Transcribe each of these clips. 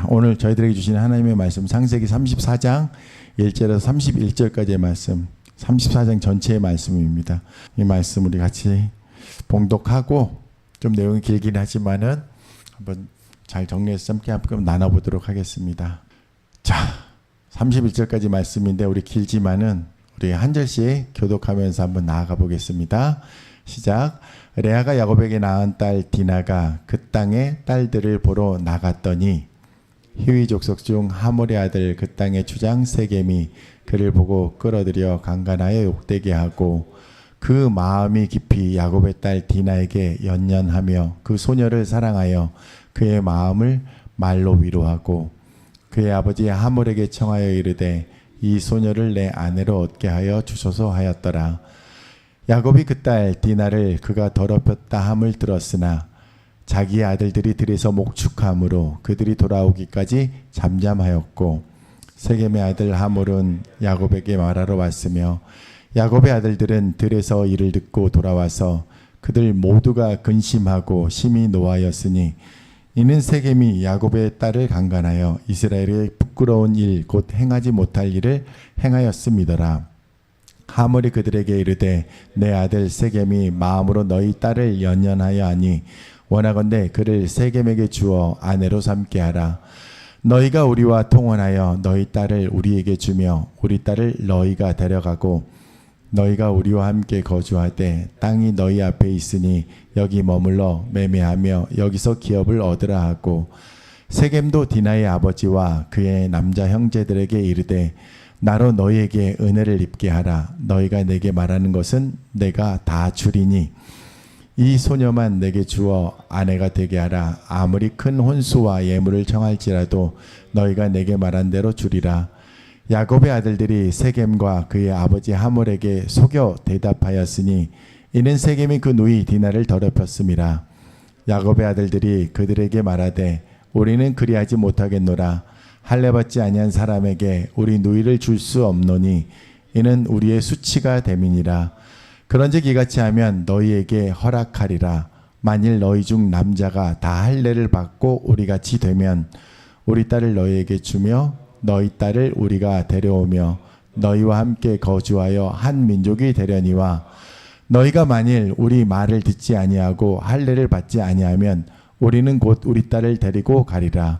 오늘 저희들에게 주시는 하나님의 말씀 창세기 34장 1절에서 31절까지의 말씀, 34장 전체의 말씀입니다. 이 말씀 우리 같이 봉독하고 좀 내용이 길긴 하지만은 한번 잘 정리해서 함께 한번 나눠보도록 하겠습니다. 자, 31절까지 말씀인데 우리 길지만은 우리 한 절씩 교독하면서 한번 나아가 보겠습니다. 시작. 레아가 야곱에게 낳은 딸 디나가 그 땅의 딸들을 보러 나갔더니 히위 족속 중 하몰의 아들 그 땅의 주장 세겜이 그를 보고 끌어들여 강간하여 욕되게 하고 그 마음이 깊이 야곱의 딸 디나에게 연연하며 그 소녀를 사랑하여 그의 마음을 말로 위로하고 그의 아버지 하몰에게 청하여 이르되 이 소녀를 내 아내로 얻게 하여 주소서 하였더라. 야곱이 그 딸 디나를 그가 더럽혔다 함을 들었으나 자기의 아들들이 들에서 목축함으로 그들이 돌아오기까지 잠잠하였고 세겜의 아들 하몰은 야곱에게 말하러 왔으며 야곱의 아들들은 들에서 이를 듣고 돌아와서 그들 모두가 근심하고 심히 노하였으니 이는 세겜이 야곱의 딸을 강간하여 이스라엘의 부끄러운 일 곧 행하지 못할 일을 행하였음이더라. 하몰이 그들에게 이르되 내 아들 세겜이 마음으로 너희 딸을 연연하여 하니 원하건대 그를 세겜에게 주어 아내로 삼게 하라. 너희가 우리와 통혼하여 너희 딸을 우리에게 주며 우리 딸을 너희가 데려가고 너희가 우리와 함께 거주하되 땅이 너희 앞에 있으니 여기 머물러 매매하며 여기서 기업을 얻으라 하고 세겜도 디나의 아버지와 그의 남자 형제들에게 이르되 나로 너희에게 은혜를 입게 하라. 너희가 내게 말하는 것은 내가 다 주리니 이 소녀만 내게 주어 아내가 되게 하라. 아무리 큰 혼수와 예물을 청할지라도 너희가 내게 말한 대로 주리라. 야곱의 아들들이 세겜과 그의 아버지 하몰에게 속여 대답하였으니 이는 세겜이 그 누이 디나를 더럽혔음이라. 야곱의 아들들이 그들에게 말하되 우리는 그리하지 못하겠노라. 할례받지 아니한 사람에게 우리 누이를 줄 수 없노니 이는 우리의 수치가 됨이니라. 그런즉 이같이 하면 너희에게 허락하리라. 만일 너희 중 남자가 다 할례를 받고 우리같이 되면 우리 딸을 너희에게 주며 너희 딸을 우리가 데려오며 너희와 함께 거주하여 한 민족이 되려니와 너희가 만일 우리 말을 듣지 아니하고 할례를 받지 아니하면 우리는 곧 우리 딸을 데리고 가리라.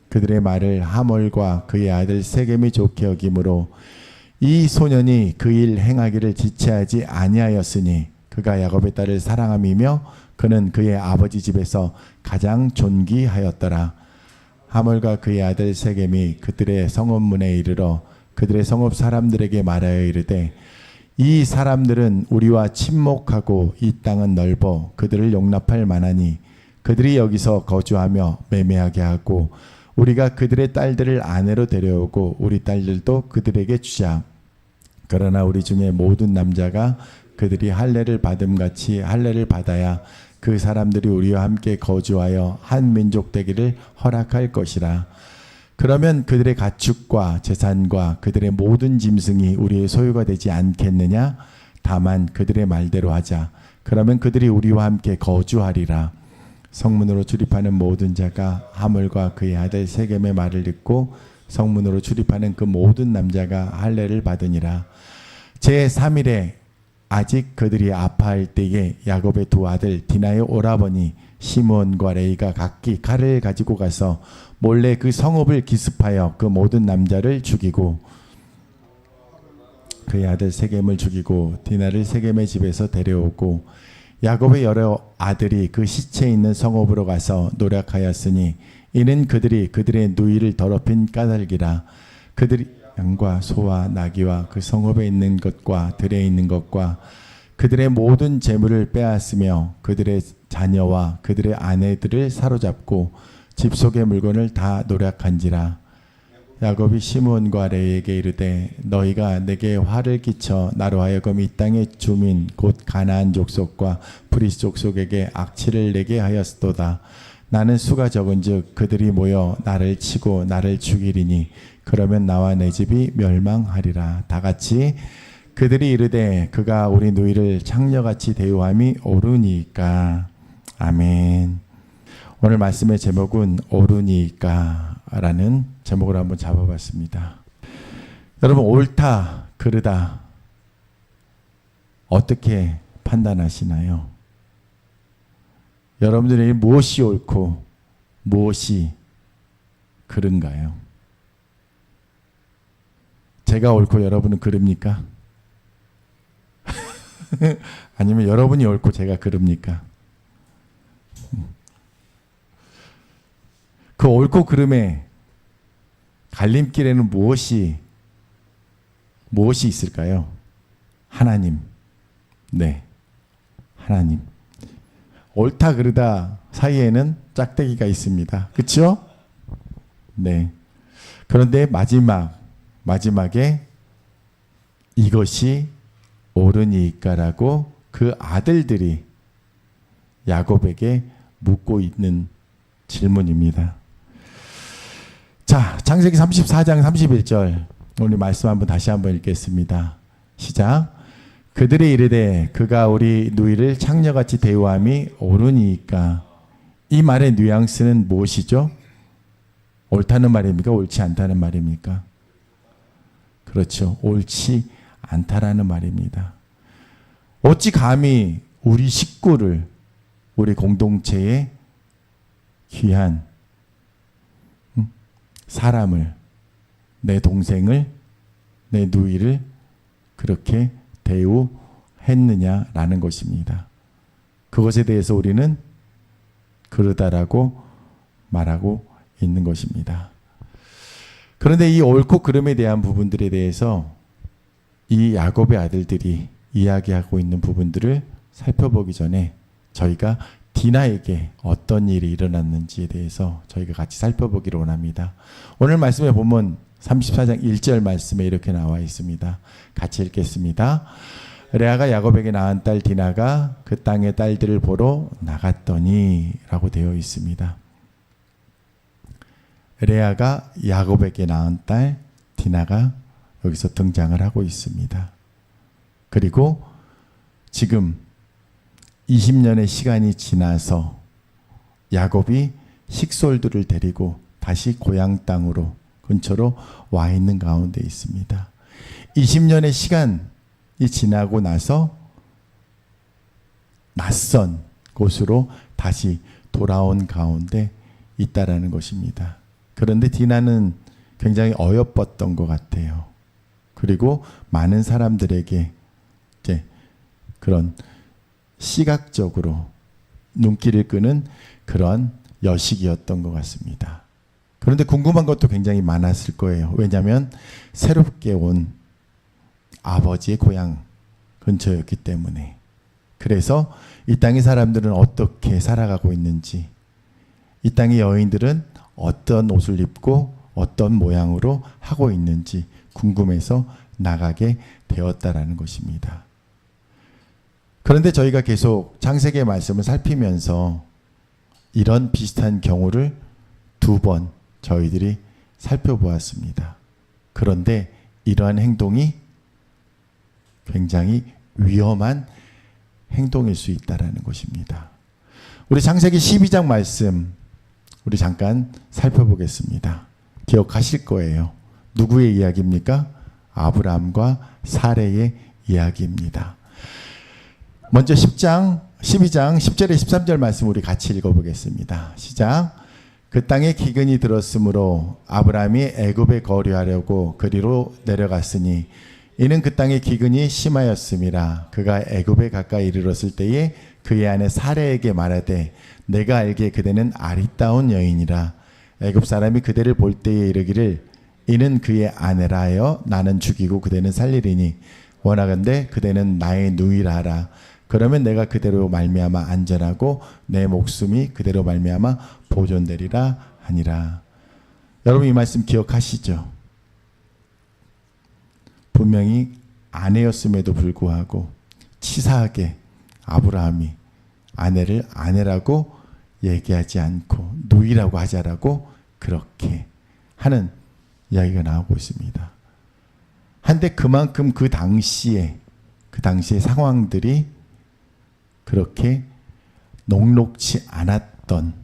그들의 말을 하몰과 그의 아들 세겜이 좋게 여기므로 이 소년이 그 일 행하기를 지체하지 아니하였으니 그가 야곱의 딸을 사랑함이며 그는 그의 아버지 집에서 가장 존귀하였더라. 하몰과 그의 아들 세겜이 그들의 성읍문에 이르러 그들의 성읍 사람들에게 말하여 이르되 이 사람들은 우리와 친목하고 이 땅은 넓어 그들을 용납할 만하니 그들이 여기서 거주하며 매매하게 하고 우리가 그들의 딸들을 아내로 데려오고 우리 딸들도 그들에게 주자. 그러나 우리 중에 모든 남자가 그들이 할례를 받음같이 할례를 받아야 그 사람들이 우리와 함께 거주하여 한 민족 되기를 허락할 것이라. 그러면 그들의 가축과 재산과 그들의 모든 짐승이 우리의 소유가 되지 않겠느냐? 다만 그들의 말대로 하자. 그러면 그들이 우리와 함께 거주하리라. 성문으로 출입하는 모든 자가 하몰과 그의 아들 세겜의 말을 듣고 성문으로 출입하는 그 모든 남자가 할례를 받으니라. 제3일에 아직 그들이 아파할 때에 야곱의 두 아들 디나의 오라버니 시므온과 레이가 각기 칼을 가지고 가서 몰래 그 성읍을 기습하여 그 모든 남자를 죽이고 그의 아들 세겜을 죽이고 디나를 세겜의 집에서 데려오고 야곱의 여러 아들이 그 시체 있는 성읍으로 가서 노력하였으니 이는 그들이 그들의 누이를 더럽힌 까닭이라. 그들이 양과 소와 나귀와 그 성읍에 있는 것과 들에 있는 것과 그들의 모든 재물을 빼앗으며 그들의 자녀와 그들의 아내들을 사로잡고 집 속의 물건을 다 노력한지라. 야곱이 시므온과 레이에게 이르되 너희가 내게 화를 끼쳐 나로 하여금 이 땅의 주민 곧 가나안 족속과 브리스 족속에게 악취를 내게 하였도다. 나는 수가 적은즉 그들이 모여 나를 치고 나를 죽이리니 그러면 나와 내 집이 멸망하리라. 다같이 그들이 이르되 그가 우리 누이를 창녀같이 대우함이 옳으니까. 아멘. 오늘 말씀의 제목은 옳으니까 라는 제목을 한번 잡아봤습니다. 여러분, 옳다, 그르다 어떻게 판단하시나요? 여러분들에게 무엇이 옳고 무엇이 그른가요? 제가 옳고 여러분은 그릅니까? 아니면 여러분이 옳고 제가 그릅니까? 그 옳고 그름의 갈림길에는 무엇이 있을까요? 하나님. 네, 하나님. 옳다 그르다 사이에는 짝대기가 있습니다. 그렇죠? 네. 그런데 마지막에 이것이 옳으니까라고 그 아들들이 야곱에게 묻고 있는 질문입니다. 자, 창세기 34장 31절 오늘 말씀 다시 한번 읽겠습니다. 시작. 그들이 이르되 그가 우리 누이를 창녀같이 대우함이 옳으니까. 이 말의 뉘앙스는 무엇이죠? 옳다는 말입니까? 옳지 않다는 말입니까? 그렇죠. 옳지 않다라는 말입니다. 어찌 감히 우리 식구를, 우리 공동체의 귀한 사람을, 내 동생을, 내 누이를 그렇게 대우했느냐라는 것입니다. 그것에 대해서 우리는 그러다라고 말하고 있는 것입니다. 그런데 이 옳고 그름에 대한 부분들에 대해서 이 야곱의 아들들이 이야기하고 있는 부분들을 살펴보기 전에 저희가 디나에게 어떤 일이 일어났는지에 대해서 저희가 같이 살펴보기를 원합니다. 오늘 말씀에 보면 34장 1절 말씀에 이렇게 나와 있습니다. 같이 읽겠습니다. 레아가 야곱에게 낳은 딸 디나가 그 땅의 딸들을 보러 나갔더니 라고 되어 있습니다. 레아가 야곱에게 낳은 딸 디나가 여기서 등장을 하고 있습니다. 그리고 지금 20년의 시간이 지나서 야곱이 식솔들을 데리고 다시 고향 땅으로 근처로 와 있는 가운데 있습니다. 20년의 시간이 지나고 나서 낯선 곳으로 다시 돌아온 가운데 있다라는 것입니다. 그런데 디나는 굉장히 어여뻤던 것 같아요. 그리고 많은 사람들에게 이제 그런 시각적으로 눈길을 끄는 그런 여식이었던 것 같습니다. 그런데 궁금한 것도 굉장히 많았을 거예요. 왜냐하면 새롭게 온 아버지의 고향 근처였기 때문에. 그래서 이 땅의 사람들은 어떻게 살아가고 있는지, 이 땅의 여인들은 어떤 옷을 입고 어떤 모양으로 하고 있는지 궁금해서 나가게 되었다라는 것입니다. 그런데 저희가 계속 창세기의 말씀을 살피면서 이런 비슷한 경우를 2번 저희들이 살펴보았습니다. 그런데 이러한 행동이 굉장히 위험한 행동일 수 있다는 것입니다. 우리 창세기 12장 말씀 우리 잠깐 살펴보겠습니다. 기억하실 거예요. 누구의 이야기입니까? 아브라함과 사레의 이야기입니다. 먼저 12장 10절에 13절 말씀 우리 같이 읽어보겠습니다. 시작. 그 땅에 기근이 들었으므로 아브라함이 애굽에 거류하려고 그리로 내려갔으니 이는 그 땅에 기근이 심하였음이라. 그가 애굽에 가까이 이르렀을 때에 그의 아내 사레에게 말하되 내가 알기에 그대는 아리따운 여인이라. 애굽 사람이 그대를 볼 때에 이르기를 이는 그의 아내라 하여 나는 죽이고 그대는 살리리니 원하건대 그대는 나의 누이라 하라. 그러면 내가 그대로 말미암아 안전하고 내 목숨이 그대로 말미암아 보존되리라 하니라. 여러분 이 말씀 기억하시죠? 분명히 아내였음에도 불구하고 치사하게 아브라함이 아내를 아내라고 얘기하지 않고 누이라고 하자라고 그렇게 하는 이야기가 나오고 있습니다. 한데 그만큼 그 당시의 상황들이 그렇게 녹록치 않았던,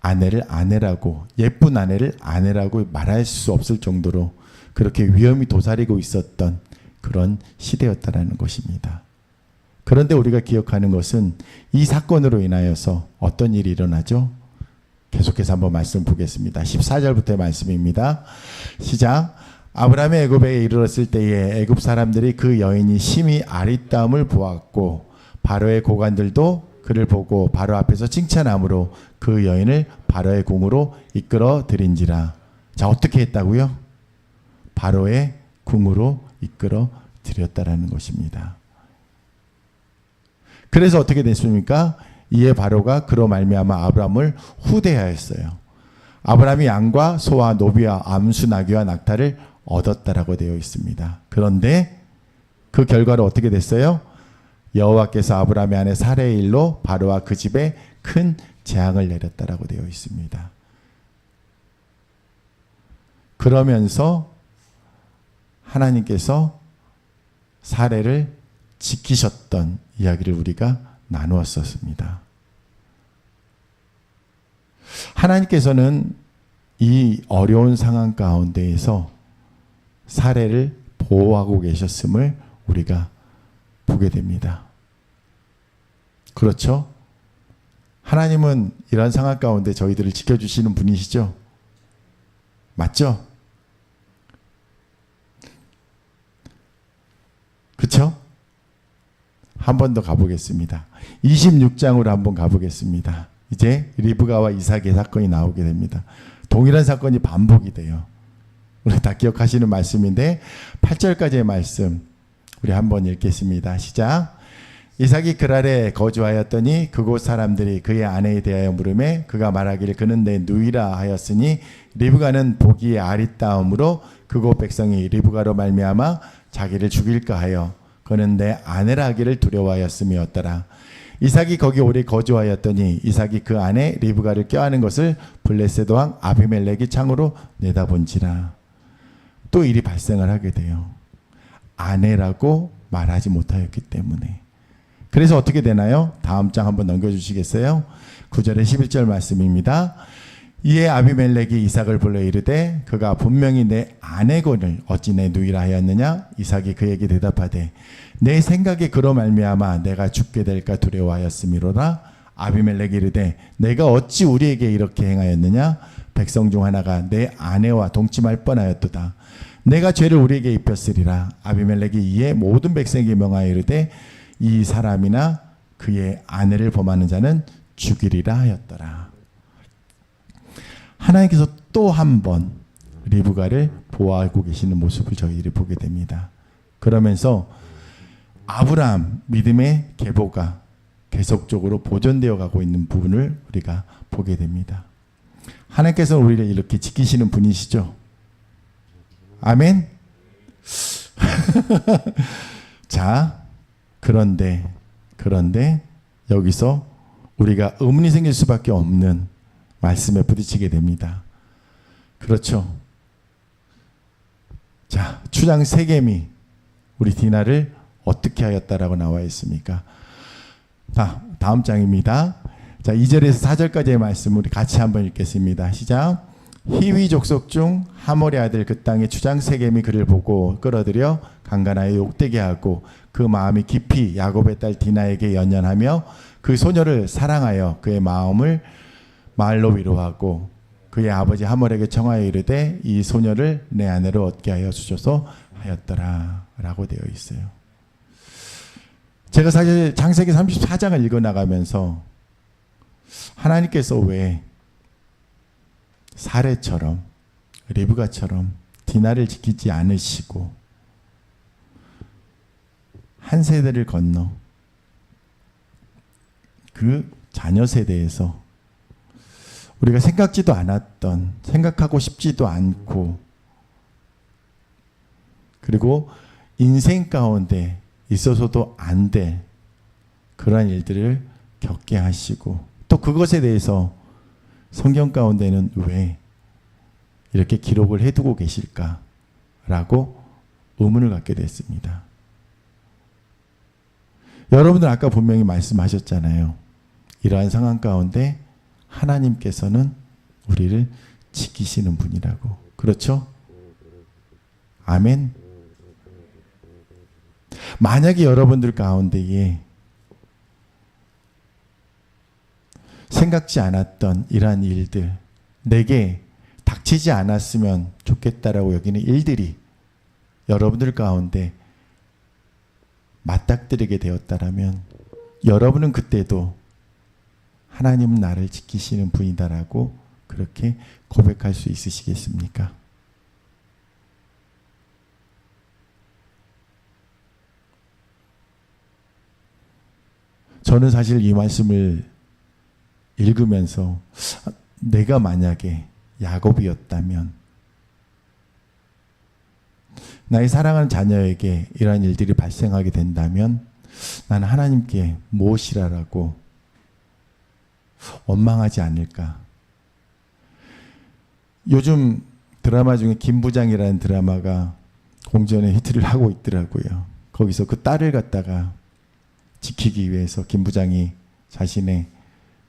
아내를 아내라고, 예쁜 아내를 아내라고 말할 수 없을 정도로 그렇게 위험이 도사리고 있었던 그런 시대였다라는 것입니다. 그런데 우리가 기억하는 것은 이 사건으로 인하여서 어떤 일이 일어나죠? 계속해서 한번 말씀 보겠습니다. 14절부터의 말씀입니다. 시작. 아브라함이 애굽에 이르렀을 때에 애굽 사람들이 그 여인이 심히 아리따움을 보았고 바로의 고관들도 그를 보고 바로 앞에서 칭찬함으로 그 여인을 바로의 궁으로 이끌어 들인지라. 자, 어떻게 했다고요? 바로의 궁으로 이끌어 들였다라는 것입니다. 그래서 어떻게 됐습니까? 이에 바로가 그로 말미암아 아브라함을 후대하였어요. 아브라함이 양과 소와 노비와 암수 나귀와 낙타를 얻었다라고 되어 있습니다. 그런데 그 결과로 어떻게 됐어요? 여호와께서 아브라함의 아내 사레의 일로 바로와 그 집에 큰 재앙을 내렸다라고 되어 있습니다. 그러면서 하나님께서 사레를 지키셨던 이야기를 우리가 나누었었습니다. 하나님께서는 이 어려운 상황 가운데에서 사레를 보호하고 계셨음을 우리가 보게 됩니다. 그렇죠? 하나님은 이런 상황 가운데 저희들을 지켜주시는 분이시죠? 맞죠? 그렇죠? 한 번 더 가보겠습니다. 26장으로 한번 가보겠습니다. 이제 리브가와 이삭의 사건이 나오게 됩니다. 동일한 사건이 반복이 돼요. 우리 다 기억하시는 말씀인데 8절까지의 말씀 우리 한번 읽겠습니다. 시작. 이삭이 그랄에 거주하였더니 그곳 사람들이 그의 아내에 대하여 물으매 그가 말하기를 그는 내 누이라 하였으니 리브가는 보기에 아리따움으로 그곳 백성이 리브가로 말미암아 자기를 죽일까 하여 그는 내 아내라 하기를 두려워하였음이었더라. 이삭이 거기 오래 거주하였더니 이삭이 그 아내 리브가를 껴안은 것을 블레셋 왕 아비멜렉이 창으로 내다본지라. 또 일이 발생을 하게 돼요. 아내라고 말하지 못하였기 때문에. 그래서 어떻게 되나요? 다음 장 한번 넘겨주시겠어요? 9절에 11절 말씀입니다. 이에 아비멜렉이 이삭을 불러 이르되 그가 분명히 내 아내거늘 어찌 내 누이라 하였느냐? 이삭이 그에게 대답하되 내 생각에 그로 말미암아 내가 죽게 될까 두려워하였음이로라. 아비멜렉이 이르되 내가 어찌 우리에게 이렇게 행하였느냐? 백성 중 하나가 내 아내와 동침할 뻔하였도다. 내가 죄를 우리에게 입혔으리라. 아비멜렉이 이에 모든 백성에게 명하여 이르되 이 사람이나 그의 아내를 범하는 자는 죽이리라 하였더라. 하나님께서 또 한 번 리브가를 보호하고 계시는 모습을 저희들이 보게 됩니다. 그러면서 아브라함 믿음의 계보가 계속적으로 보존되어 가고 있는 부분을 우리가 보게 됩니다. 하나님께서 우리를 이렇게 지키시는 분이시죠. 아멘. 자, 그런데 여기서 우리가 의문이 생길 수밖에 없는 말씀에 부딪히게 됩니다. 그렇죠. 자, 추장 세겜이 우리 디나를 어떻게 하였다라고 나와 있습니까? 자, 다음 장입니다. 자, 2절에서 4절까지의 말씀 우리 같이 한번 읽겠습니다. 시작. 히위 족속 중 하몰의 아들 그 땅의 추장 세겜이 그를 보고 끌어들여 강간하여 욕되게 하고 그 마음이 깊이 야곱의 딸 디나에게 연연하며 그 소녀를 사랑하여 그의 마음을 말로 위로하고 그의 아버지 하몰에게 청하여 이르되 이 소녀를 내 아내로 얻게 하여 주소서 하였더라 라고 되어 있어요. 제가 사실 창세기 34장을 읽어나가면서 하나님께서 왜 사레처럼 리브가처럼 디나를 지키지 않으시고 한 세대를 건너 그 자녀 세대에서 우리가 생각지도 않았던, 생각하고 싶지도 않고, 그리고 인생 가운데 있어서도 안 될 그러한 일들을 겪게 하시고, 또 그것에 대해서 성경 가운데는 왜 이렇게 기록을 해두고 계실까라고 의문을 갖게 됐습니다. 여러분들 아까 분명히 말씀하셨잖아요. 이러한 상황 가운데 하나님께서는 우리를 지키시는 분이라고. 그렇죠? 아멘. 만약에 여러분들 가운데에 생각지 않았던 이러한 일들, 내게 닥치지 않았으면 좋겠다라고 여기는 일들이 여러분들 가운데 맞닥뜨리게 되었다라면 여러분은 그때도 하나님은 나를 지키시는 분이다라고 그렇게 고백할 수 있으시겠습니까? 저는 사실 이 말씀을 읽으면서 내가 만약에 야곱이었다면 나의 사랑하는 자녀에게 이러한 일들이 발생하게 된다면 나는 하나님께 무엇이라고 원망하지 않을까. 요즘 드라마 중에 김부장이라는 드라마가 공전의 히트를 하고 있더라고요. 거기서 그 딸을 갖다가 지키기 위해서 김부장이 자신의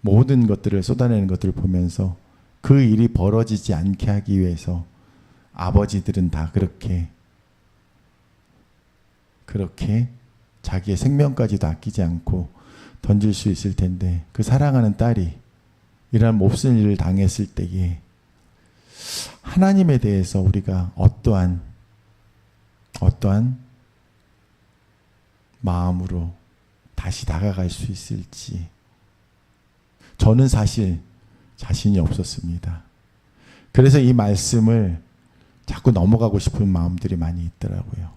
모든 것들을 쏟아내는 것들을 보면서 그 일이 벌어지지 않게 하기 위해서 아버지들은 다 그렇게 자기의 생명까지도 아끼지 않고 던질 수 있을 텐데 그 사랑하는 딸이 이러한 몹쓸 일을 당했을 때에 하나님에 대해서 우리가 어떠한 마음으로 다시 다가갈 수 있을지 저는 사실 자신이 없었습니다. 그래서 이 말씀을 자꾸 넘어가고 싶은 마음들이 많이 있더라고요.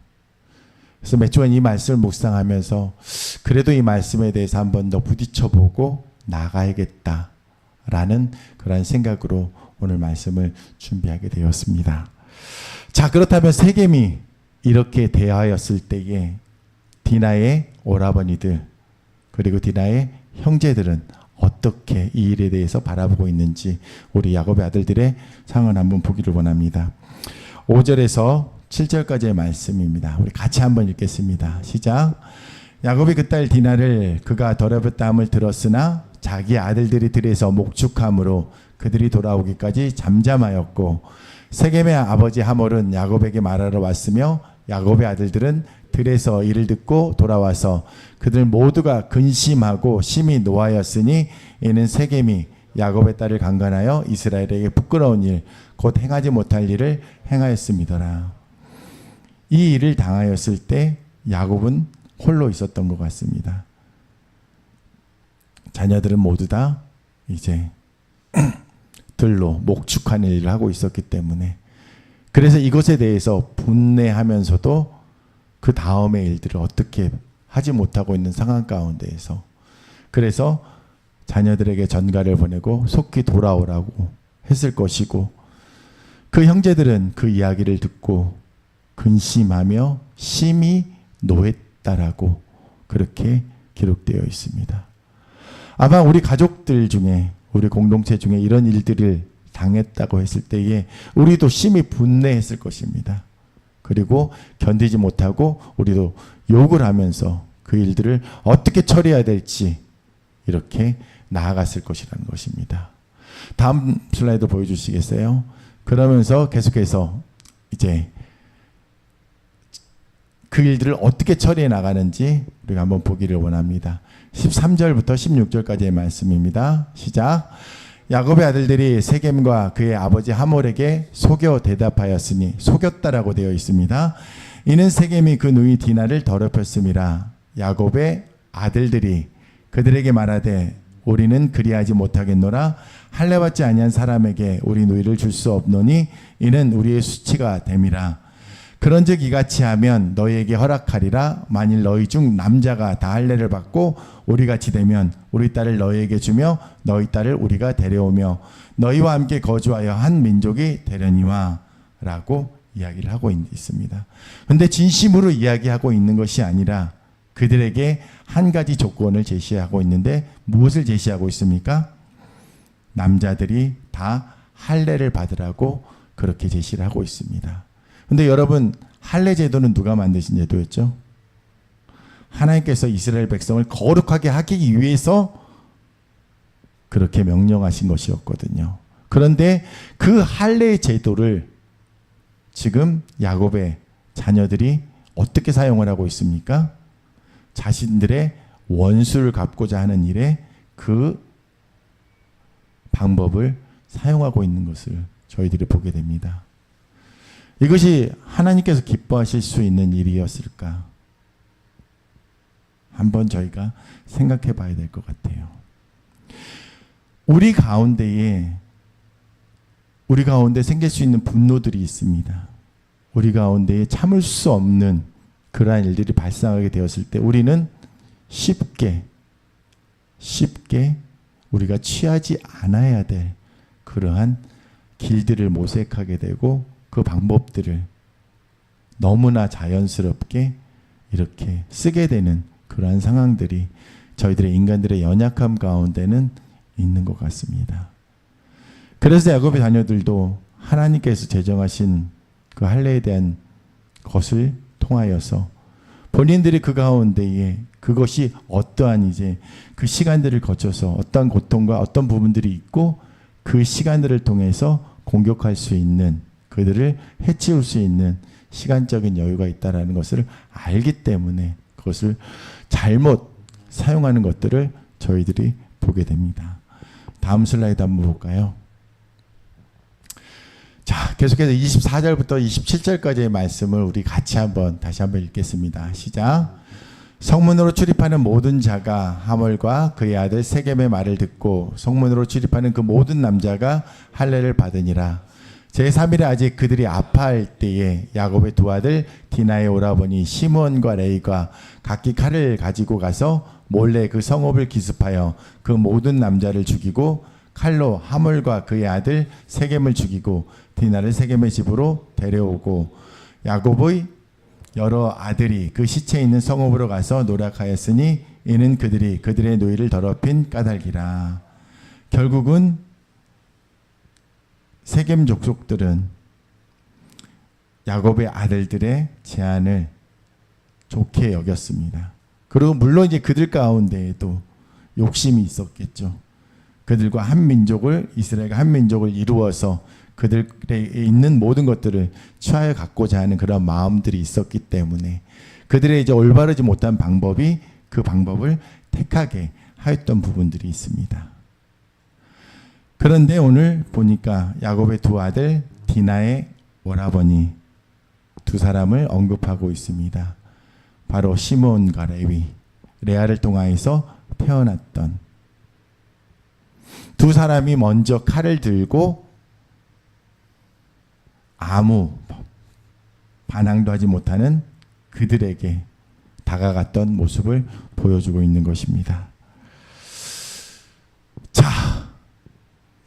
그래서 몇 주간 이 말씀을 묵상하면서 그래도 이 말씀에 대해서 한 번 더 부딪혀보고 나가야겠다라는 그런 생각으로 오늘 말씀을 준비하게 되었습니다. 자, 그렇다면 세겜이 이렇게 대하였을 때에 디나의 오라버니들 그리고 디나의 형제들은 어떻게 이 일에 대해서 바라보고 있는지 우리 야곱의 아들들의 상황을 한번 보기를 원합니다. 5절에서 7절까지의 말씀입니다. 우리 같이 한번 읽겠습니다. 시작. 야곱이 그 딸 디나를 그가 더럽혔다함을 들었으나 자기 아들들이 들에서 목축함으로 그들이 돌아오기까지 잠잠하였고 세겜의 아버지 하몰은 야곱에게 말하러 왔으며 야곱의 아들들은 들에서 이를 듣고 돌아와서 그들 모두가 근심하고 심히 노하였으니 이는 세겜이 야곱의 딸을 강간하여 이스라엘에게 부끄러운 일 곧 행하지 못할 일을 행하였음이더라. 이 일을 당하였을 때 야곱은 홀로 있었던 것 같습니다. 자녀들은 모두 다 이제 들로 목축하는 일을 하고 있었기 때문에 그래서 이것에 대해서 분내하면서도 그 다음의 일들을 어떻게 하지 못하고 있는 상황 가운데에서 그래서 자녀들에게 전가를 보내고 속히 돌아오라고 했을 것이고 그 형제들은 그 이야기를 듣고 근심하며 심히 노했다라고 그렇게 기록되어 있습니다. 아마 우리 가족들 중에 우리 공동체 중에 이런 일들을 당했다고 했을 때에 우리도 심히 분내했을 것입니다. 그리고 견디지 못하고 우리도 욕을 하면서 그 일들을 어떻게 처리해야 될지 이렇게 나아갔을 것이라는 것입니다. 다음 슬라이드 보여주시겠어요? 그러면서 계속해서 이제 그 일들을 어떻게 처리해 나가는지 우리가 한번 보기를 원합니다. 13절부터 16절까지의 말씀입니다. 시작. 야곱의 아들들이 세겜과 그의 아버지 하몰에게 속여 대답하였으니 속였다라고 되어 있습니다. 이는 세겜이 그 누이 디나를 더럽혔음이라. 야곱의 아들들이 그들에게 말하되 우리는 그리하지 못하겠노라. 할례받지 아니한 사람에게 우리 누이를 줄 수 없노니 이는 우리의 수치가 됨이라. 그런즉 이같이 하면 너희에게 허락하리라. 만일 너희 중 남자가 다 할례를 받고 우리같이 되면 우리 딸을 너희에게 주며 너희 딸을 우리가 데려오며 너희와 함께 거주하여 한 민족이 되려니와 라고 이야기를 하고 있습니다. 그런데 진심으로 이야기하고 있는 것이 아니라 그들에게 한 가지 조건을 제시하고 있는데 무엇을 제시하고 있습니까? 남자들이 다 할례를 받으라고 그렇게 제시를 하고 있습니다. 근데 여러분, 할례 제도는 누가 만드신 제도였죠? 하나님께서 이스라엘 백성을 거룩하게 하기 위해서 그렇게 명령하신 것이었거든요. 그런데 그 할례 제도를 지금 야곱의 자녀들이 어떻게 사용을 하고 있습니까? 자신들의 원수를 갚고자 하는 일에 그 방법을 사용하고 있는 것을 저희들이 보게 됩니다. 이것이 하나님께서 기뻐하실 수 있는 일이었을까? 한번 저희가 생각해 봐야 될 것 같아요. 우리 가운데 생길 수 있는 분노들이 있습니다. 우리 가운데에 참을 수 없는 그러한 일들이 발생하게 되었을 때 우리는 쉽게 우리가 취하지 않아야 될 그러한 길들을 모색하게 되고 그 방법들을 너무나 자연스럽게 이렇게 쓰게 되는 그러한 상황들이 저희들의 인간들의 연약함 가운데는 있는 것 같습니다. 그래서 야곱의 자녀들도 하나님께서 제정하신 그 할례에 대한 것을 통하여서 본인들이 그 가운데에 그것이 어떠한 이제 그 시간들을 거쳐서 어떤 고통과 어떤 부분들이 있고 그 시간들을 통해서 공격할 수 있는 그들을 해치울 수 있는 시간적인 여유가 있다라는 것을 알기 때문에 그것을 잘못 사용하는 것들을 저희들이 보게 됩니다. 다음 슬라이드 한번 볼까요? 자, 계속해서 24절부터 27절까지의 말씀을 우리 같이 다시 한번 읽겠습니다. 시작. 성문으로 출입하는 모든 자가 하몰과 그의 아들 세겜의 말을 듣고 성문으로 출입하는 그 모든 남자가 할례를 받으니라. 제3일에 아직 그들이 아파할 때에 야곱의 두 아들 디나의 오라버니 시므온과 레이가 각기 칼을 가지고 가서 몰래 그 성읍을 기습하여 그 모든 남자를 죽이고 칼로 하몰과 그의 아들 세겜을 죽이고 디나를 세겜의 집으로 데려오고 야곱의 여러 아들이 그 시체 있는 성읍으로 가서 노력하였으니 이는 그들이 그들의 노예를 더럽힌 까닭이라. 결국은 세겜 족속들은 야곱의 아들들의 제안을 좋게 여겼습니다. 그리고 물론 이제 그들 가운데에도 욕심이 있었겠죠. 그들과 한 민족을, 이스라엘과 한 민족을 이루어서 그들에 있는 모든 것들을 취하여 갖고자 하는 그런 마음들이 있었기 때문에 그들의 이제 올바르지 못한 방법이 그 방법을 택하게 하였던 부분들이 있습니다. 그런데 오늘 보니까 야곱의 두 아들 디나의 오라버니 두 사람을 언급하고 있습니다. 바로 시므온과 레위, 레아를 통하여서 태어났던 두 사람이 먼저 칼을 들고 아무 반항도 하지 못하는 그들에게 다가갔던 모습을 보여주고 있는 것입니다. 자,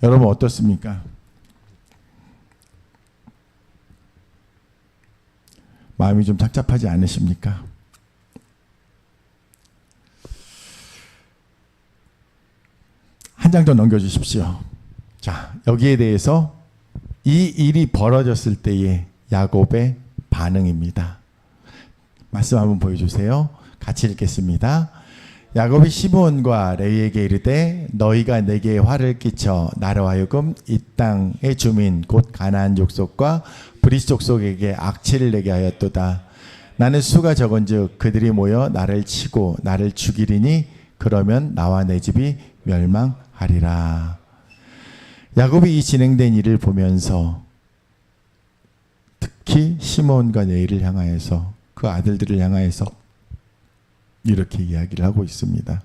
여러분 어떻습니까? 마음이 좀 착잡하지 않으십니까? 한 장 더 넘겨주십시오. 자, 여기에 대해서 이 일이 벌어졌을 때의 야곱의 반응입니다. 말씀 한번 보여주세요. 같이 읽겠습니다. 야곱이 시므온과 레위에게 이르되 너희가 내게 화를 끼쳐 나로 하여금 이 땅의 주민 곧 가나안 족속과 브리스 족속에게 악취를 내게 하였도다. 나는 수가 적은즉 그들이 모여 나를 치고 나를 죽이리니 그러면 나와 내 집이 멸망하리라. 야곱이 이 진행된 일을 보면서 특히 시므온과 레위를 향하여서 그 아들들을 향하여서 이렇게 이야기를 하고 있습니다.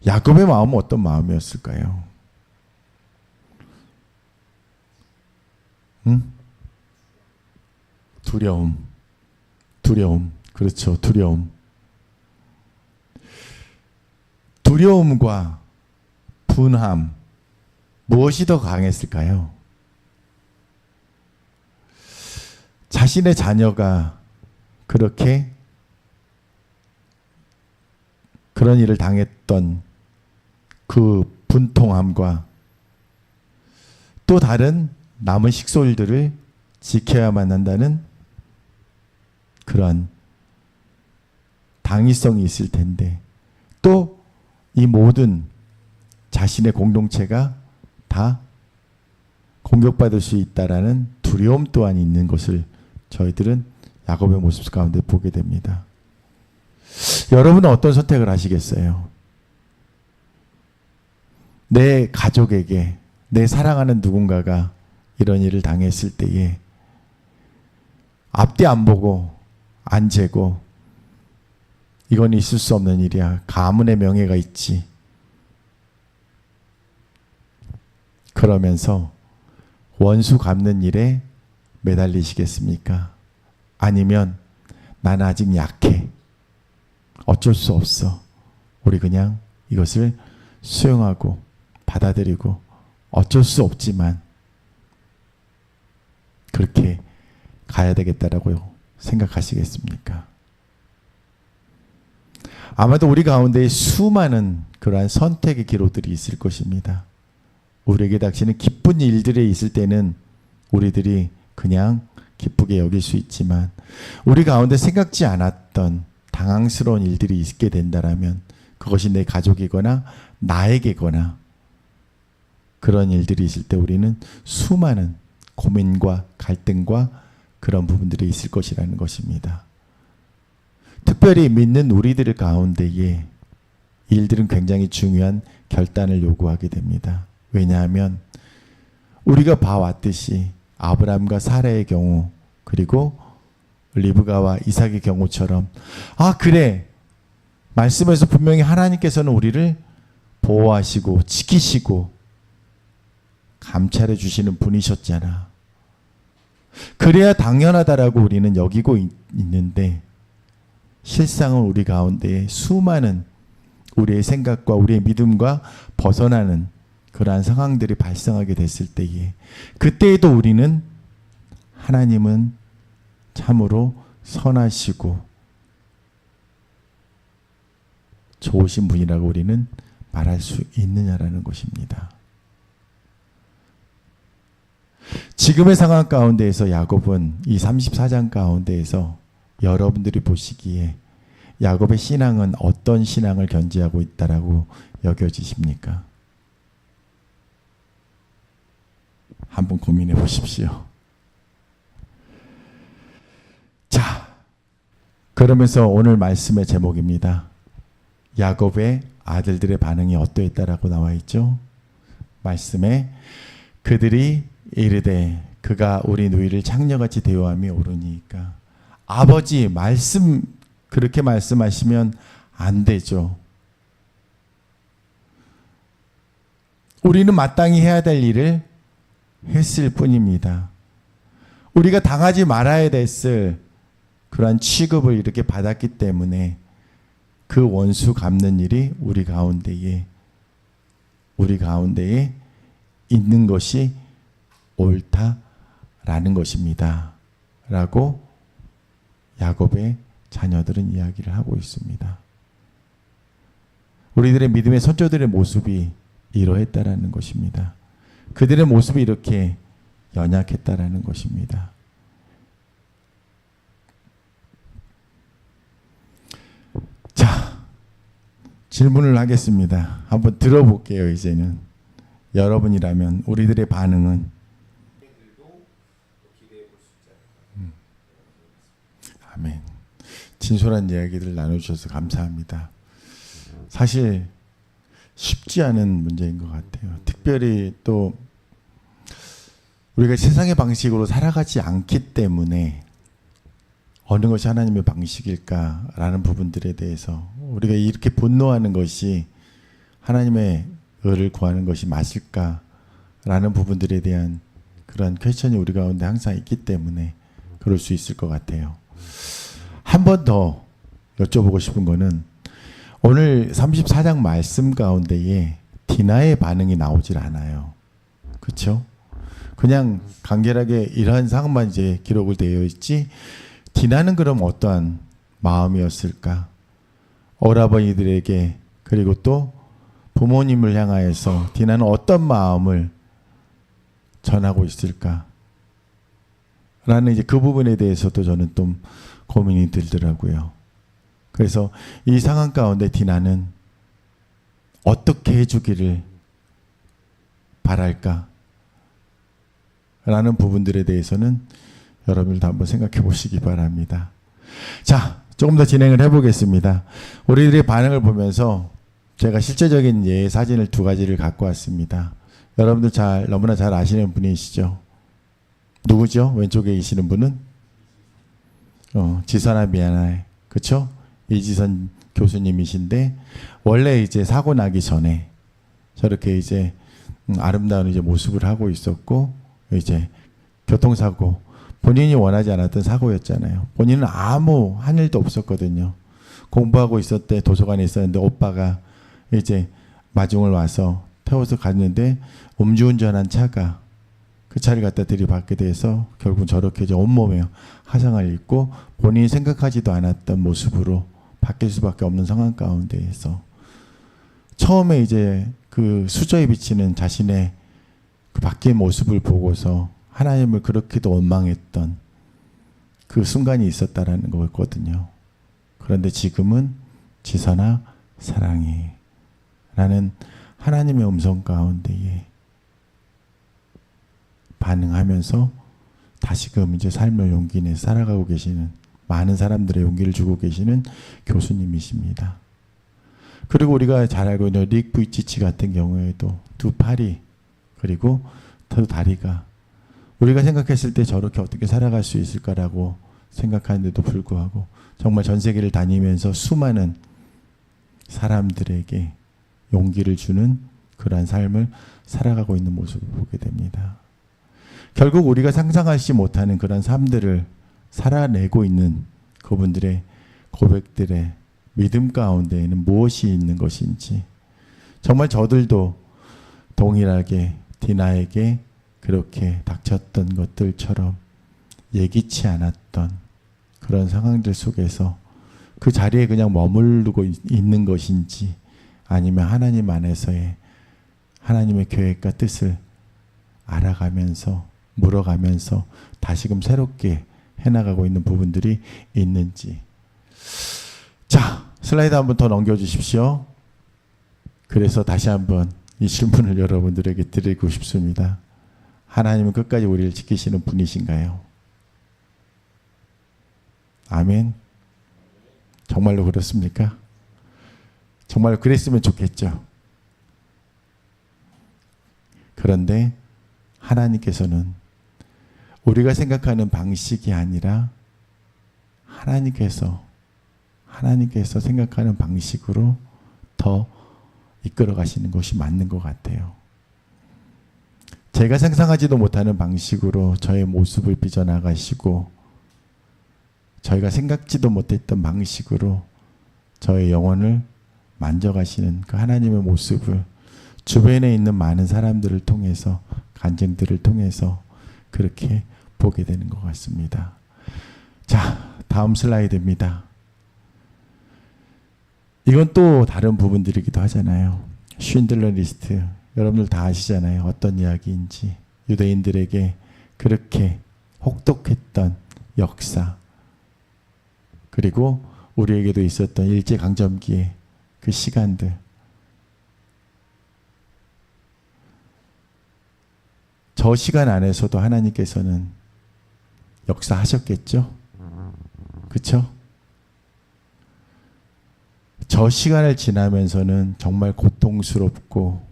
야곱의 마음은 어떤 마음이었을까요? 두려움. 그렇죠. 두려움과 분함, 무엇이 더 강했을까요? 자신의 자녀가 그렇게 그런 일을 당했던 그 분통함과 또 다른 남은 식솔들을 지켜야만 한다는 그런 당위성이 있을 텐데 또 이 모든 자신의 공동체가 다 공격받을 수 있다라는 두려움 또한 있는 것을 저희들은 야곱의 모습 가운데 보게 됩니다. 여러분은 어떤 선택을 하시겠어요? 내 가족에게, 내 사랑하는 누군가가 이런 일을 당했을 때에 앞뒤 안 보고 안 재고 이건 있을 수 없는 일이야. 가문의 명예가 있지. 그러면서 원수 갚는 일에 매달리시겠습니까? 아니면 나는 아직 약해. 어쩔 수 없어. 우리 그냥 이것을 수용하고 받아들이고 어쩔 수 없지만 그렇게 가야 되겠다라고 생각하시겠습니까? 아마도 우리 가운데 수많은 그러한 선택의 기로들이 있을 것입니다. 우리에게 닥치는 기쁜 일들이 있을 때는 우리들이 그냥 기쁘게 여길 수 있지만 우리 가운데 생각지 않았던 당황스러운 일들이 있게 된다면 그것이 내 가족이거나 나에게거나 그런 일들이 있을 때 우리는 수많은 고민과 갈등과 그런 부분들이 있을 것이라는 것입니다. 특별히 믿는 우리들 가운데에 일들은 굉장히 중요한 결단을 요구하게 됩니다. 왜냐하면 우리가 봐왔듯이 아브라함과 사라의 경우 그리고 리브가와 이삭의 경우처럼 그래 말씀에서 분명히 하나님께서는 우리를 보호하시고 지키시고 감찰해 주시는 분이셨잖아. 그래야 당연하다라고 우리는 여기고 있는데 실상은 우리 가운데 수많은 우리의 생각과 우리의 믿음과 벗어나는 그러한 상황들이 발생하게 됐을 때에 그때에도 우리는 하나님은 참으로 선하시고 좋으신 분이라고 우리는 말할 수 있느냐라는 것입니다. 지금의 상황 가운데에서 야곱은 이 34장 가운데에서 여러분들이 보시기에 야곱의 신앙은 어떤 신앙을 견지하고 있다라고 여겨지십니까? 한번 고민해 보십시오. 자, 그러면서 오늘 말씀의 제목입니다. 야곱의 아들들의 반응이 어떠했다라고 나와 있죠? 말씀에 그들이 이르되 그가 우리 누이를 창녀같이 대우함이 옳으니까. 아버지 말씀 그렇게 말씀하시면 안 되죠. 우리는 마땅히 해야 될 일을 했을 뿐입니다. 우리가 당하지 말아야 됐을 그러한 취급을 이렇게 받았기 때문에 그 원수 갚는 일이 우리 가운데에 있는 것이 옳다라는 것입니다. 라고 야곱의 자녀들은 이야기를 하고 있습니다. 우리들의 믿음의 선조들의 모습이 이러했다라는 것입니다. 그들의 모습이 이렇게 연약했다라는 것입니다. 자, 질문을 하겠습니다. 한번 들어볼게요. 이제는 여러분이라면 우리들의 반응은 아멘. 진솔한 이야기들 나눠주셔서 감사합니다. 사실 쉽지 않은 문제인 것 같아요. 특별히 또 우리가 세상의 방식으로 살아가지 않기 때문에 어느 것이 하나님의 방식일까라는 부분들에 대해서 우리가 이렇게 분노하는 것이 하나님의 의를 구하는 것이 맞을까라는 부분들에 대한 그런 퀘스천이 우리 가운데 항상 있기 때문에 그럴 수 있을 것 같아요. 한 번 더 여쭤보고 싶은 거는 오늘 34장 말씀 가운데에 디나의 반응이 나오질 않아요. 그렇죠? 그냥 간결하게 이러한 상황만 이제 기록을 되어 있지 디나는 그럼 어떠한 마음이었을까? 오라버니들에게 그리고 또 부모님을 향하여서 디나는 어떤 마음을 전하고 있을까? 라는 이제 그 부분에 대해서도 저는 좀 고민이 들더라고요. 그래서 이 상황 가운데 디나는 어떻게 해주기를 바랄까? 라는 부분들에 대해서는 여러분들도 한번 생각해 보시기 바랍니다. 자, 조금 더 진행을 해보겠습니다. 우리들의 반응을 보면서 제가 실제적인 예 사진을 두 가지를 갖고 왔습니다. 여러분들 너무나 잘 아시는 분이시죠? 누구죠? 왼쪽에 계시는 분은? 지선아 미안해. 그쵸? 이지선 교수님이신데, 원래 이제 사고 나기 전에 저렇게 이제 아름다운 이제 모습을 하고 있었고, 이제 교통사고, 본인이 원하지 않았던 사고였잖아요. 본인은 아무 한 일도 없었거든요. 공부하고 있을 때 도서관에 있었는데 오빠가 이제 마중을 와서 태워서 갔는데 음주운전한 차가 그 차를 갖다 들이받게 돼서 결국 저렇게 이제 온몸에 화상을 입고 본인이 생각하지도 않았던 모습으로 바뀔 수밖에 없는 상황 가운데에서 처음에 이제 그 수저에 비치는 자신의 그 바뀐 모습을 보고서 하나님을 그렇게도 원망했던 그 순간이 있었다라는 거였거든요. 그런데 지금은 지선아 사랑해 라는 하나님의 음성 가운데에 반응하면서 다시금 이제 삶을 용기 내 살아가고 계시는 많은 사람들의 용기를 주고 계시는 교수님이십니다. 그리고 우리가 잘 알고 있는 릭 부이치치 같은 경우에도 두 팔이 그리고 두 다리가 우리가 생각했을 때 저렇게 어떻게 살아갈 수 있을까라고 생각하는데도 불구하고 정말 전 세계를 다니면서 수많은 사람들에게 용기를 주는 그러한 삶을 살아가고 있는 모습을 보게 됩니다. 결국 우리가 상상하지 못하는 그런 삶들을 살아내고 있는 그분들의 고백들의 믿음 가운데에는 무엇이 있는 것인지 정말 저들도 동일하게 디나에게 그렇게 닥쳤던 것들처럼 예기치 않았던 그런 상황들 속에서 그 자리에 그냥 머무르고 있는 것인지 아니면 하나님 안에서의 하나님의 계획과 뜻을 알아가면서 물어가면서 다시금 새롭게 해나가고 있는 부분들이 있는지. 자, 슬라이드 한번 더 넘겨주십시오. 그래서 다시 한번 이 질문을 여러분들에게 드리고 싶습니다. 하나님은 끝까지 우리를 지키시는 분이신가요? 아멘. 정말로 그렇습니까? 정말 그랬으면 좋겠죠. 그런데 하나님께서는 우리가 생각하는 방식이 아니라 하나님께서 생각하는 방식으로 더 이끌어 가시는 것이 맞는 것 같아요. 제가 상상하지도 못하는 방식으로 저의 모습을 빚어나가시고 저희가 생각지도 못했던 방식으로 저의 영혼을 만져가시는 그 하나님의 모습을 주변에 있는 많은 사람들을 통해서 간증들을 통해서 그렇게 보게 되는 것 같습니다. 자, 다음 슬라이드입니다. 이건 또 다른 부분들이기도 하잖아요. 쉰들러 리스트 여러분들 다 아시잖아요. 어떤 이야기인지 유대인들에게 그렇게 혹독했던 역사 그리고 우리에게도 있었던 일제강점기의 그 시간들 저 시간 안에서도 하나님께서는 역사하셨겠죠? 그렇죠? 저 시간을 지나면서는 정말 고통스럽고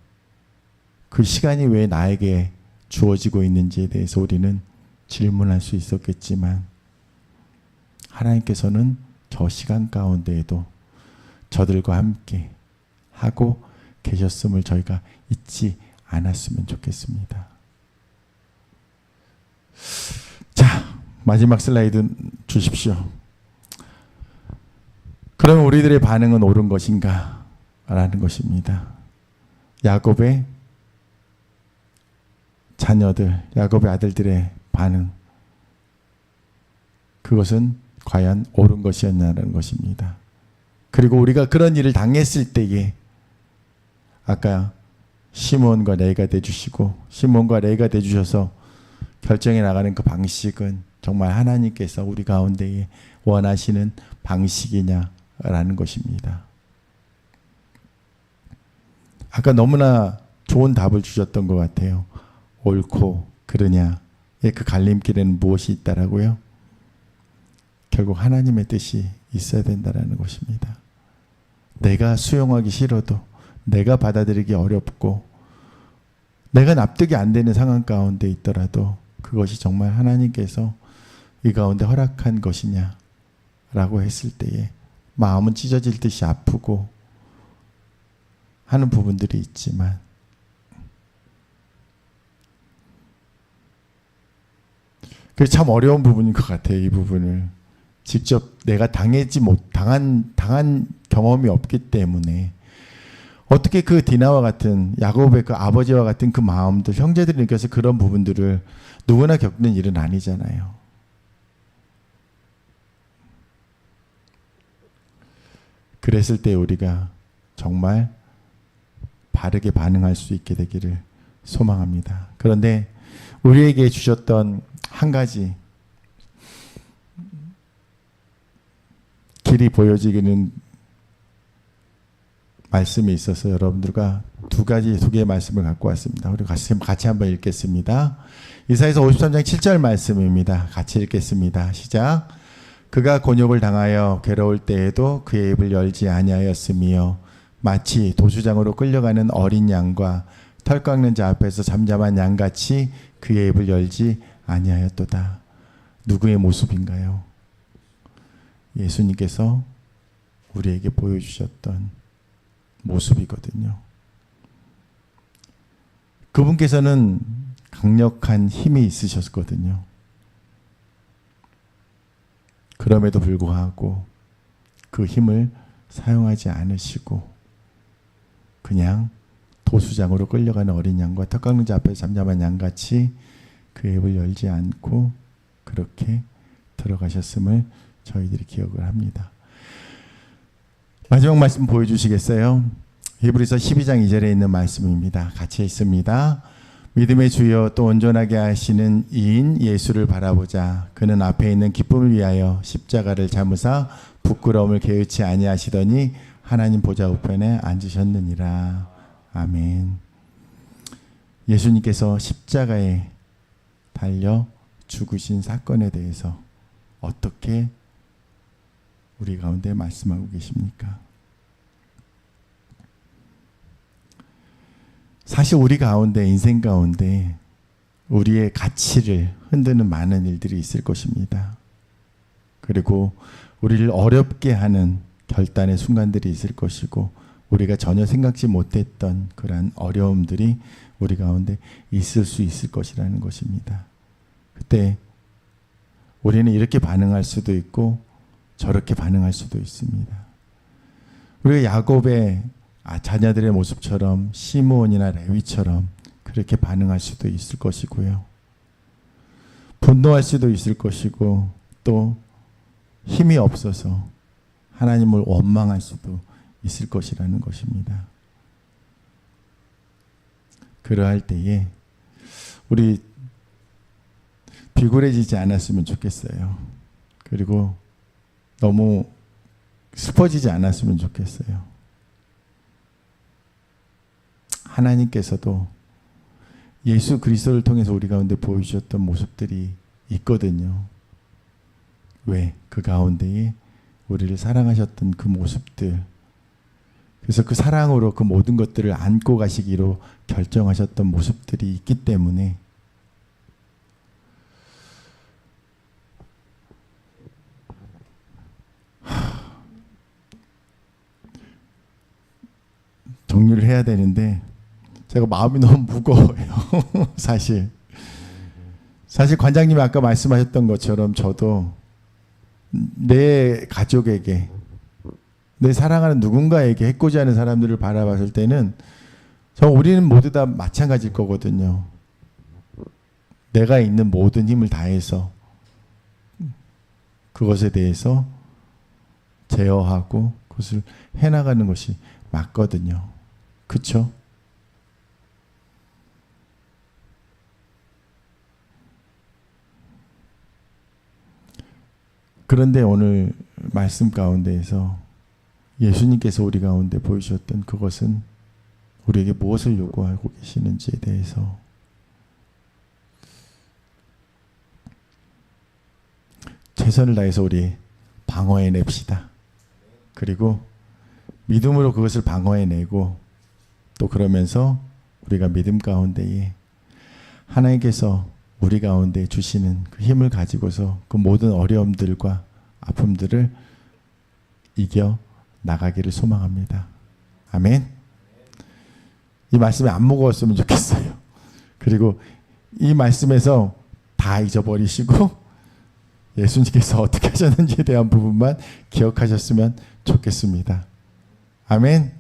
그 시간이 왜 나에게 주어지고 있는지에 대해서 우리는 질문할 수 있었겠지만 하나님께서는 저 시간 가운데에도 저들과 함께 하고 계셨음을 저희가 잊지 않았으면 좋겠습니다. 자, 마지막 슬라이드 주십시오. 그러면 우리들의 반응은 옳은 것인가? 라는 것입니다. 야곱의 자녀들, 야곱의 아들들의 반응. 그것은 과연 옳은 것이었냐는 것입니다. 그리고 우리가 그런 일을 당했을 때에 아까 시몬과 레이가 돼주시고 시몬과 레이가 돼주셔서 결정해 나가는 그 방식은 정말 하나님께서 우리 가운데에 원하시는 방식이냐라는 것입니다. 아까 너무나 좋은 답을 주셨던 것 같아요. 옳고 그르냐. 그 갈림길에는 무엇이 있다라고요? 결국 하나님의 뜻이 있어야 된다라는 것입니다. 내가 수용하기 싫어도, 내가 받아들이기 어렵고, 내가 납득이 안 되는 상황 가운데 있더라도 그것이 정말 하나님께서 이 가운데 허락한 것이냐라고 했을 때에 마음은 찢어질 듯이 아프고 하는 부분들이 있지만, 그게 참 어려운 부분인 것 같아요. 이 부분을 직접 내가 당한 경험이 없기 때문에 어떻게 그 디나와 같은 야곱의 그 아버지와 같은 그 마음들, 형제들이 느껴서 그런 부분들을 누구나 겪는 일은 아니잖아요. 그랬을 때 우리가 정말 바르게 반응할 수 있게 되기를 소망합니다. 그런데 우리에게 주셨던 한 가지 길이 보여지기는 말씀이 있어서 여러분들과 두 개의 말씀을 갖고 왔습니다. 우리 같이 한번 읽겠습니다. 이사야서 53장 7절 말씀입니다. 같이 읽겠습니다. 시작. 그가 곤욕을 당하여 괴로울 때에도 그의 입을 열지 아니하였으며 마치 도수장으로 끌려가는 어린 양과 털 깎는 자 앞에서 잠잠한 양같이 그의 입을 열지 아니하였도다. 누구의 모습인가요? 예수님께서 우리에게 보여주셨던 모습이거든요. 그분께서는 강력한 힘이 있으셨거든요. 그럼에도 불구하고 그 힘을 사용하지 않으시고 그냥 도수장으로 끌려가는 어린 양과 턱 깎는 자 앞에 잠잠한 양같이 그 입을 열지 않고 그렇게 들어가셨음을 저희들이 기억을 합니다. 마지막 말씀 보여주시겠어요? 히브리서 12장 2절에 있는 말씀입니다. 같이 있습니다. 믿음의 주여 또 온전하게 하시는 이인 예수를 바라보자. 그는 앞에 있는 기쁨을 위하여 십자가를 잠으사 부끄러움을 개의치 아니하시더니 하나님 보좌 우편에 앉으셨느니라. 아멘. 예수님께서 십자가에 달려 죽으신 사건에 대해서 어떻게 우리 가운데 말씀하고 계십니까? 사실 우리 가운데, 인생 가운데 우리의 가치를 흔드는 많은 일들이 있을 것입니다. 그리고 우리를 어렵게 하는 결단의 순간들이 있을 것이고 우리가 전혀 생각지 못했던 그러한 어려움들이 우리 가운데 있을 수 있을 것이라는 것입니다. 그때 우리는 이렇게 반응할 수도 있고 저렇게 반응할 수도 있습니다. 우리가 야곱의 자녀들의 모습처럼 시므온이나 레위처럼 그렇게 반응할 수도 있을 것이고요. 분노할 수도 있을 것이고 또 힘이 없어서 하나님을 원망할 수도 있을 것이라는 것입니다. 그러할 때에 우리 비굴해지지 않았으면 좋겠어요. 그리고 너무 슬퍼지지 않았으면 좋겠어요. 하나님께서도 예수 그리스도를 통해서 우리 가운데 보여주셨던 모습들이 있거든요. 왜? 그 가운데에 우리를 사랑하셨던 그 모습들, 그래서 그 사랑으로 그 모든 것들을 안고 가시기로 결정하셨던 모습들이 있기 때문에 정리를 해야 되는데 제가 마음이 너무 무거워요. 사실 관장님이 아까 말씀하셨던 것처럼 저도 내 가족에게, 내 사랑하는 누군가에게 해코지 하는 사람들을 바라봤을 때는 우리는 모두 다 마찬가지일 거거든요. 내가 있는 모든 힘을 다해서 그것에 대해서 제어하고 그것을 해나가는 것이 맞거든요. 그렇죠? 그런데 오늘 말씀 가운데에서 예수님께서 우리 가운데 보여주셨던 그것은 우리에게 무엇을 요구하고 계시는지에 대해서 최선을 다해서 우리 방어해냅시다. 그리고 믿음으로 그것을 방어해내고 또 그러면서 우리가 믿음 가운데에 하나님께서 우리 가운데 주시는 그 힘을 가지고서 그 모든 어려움들과 아픔들을 이겨 나가기를 소망합니다. 아멘. 이 말씀이 안 무거웠으면 좋겠어요. 그리고 이 말씀에서 다 잊어버리시고 예수님께서 어떻게 하셨는지에 대한 부분만 기억하셨으면 좋겠습니다. 아멘.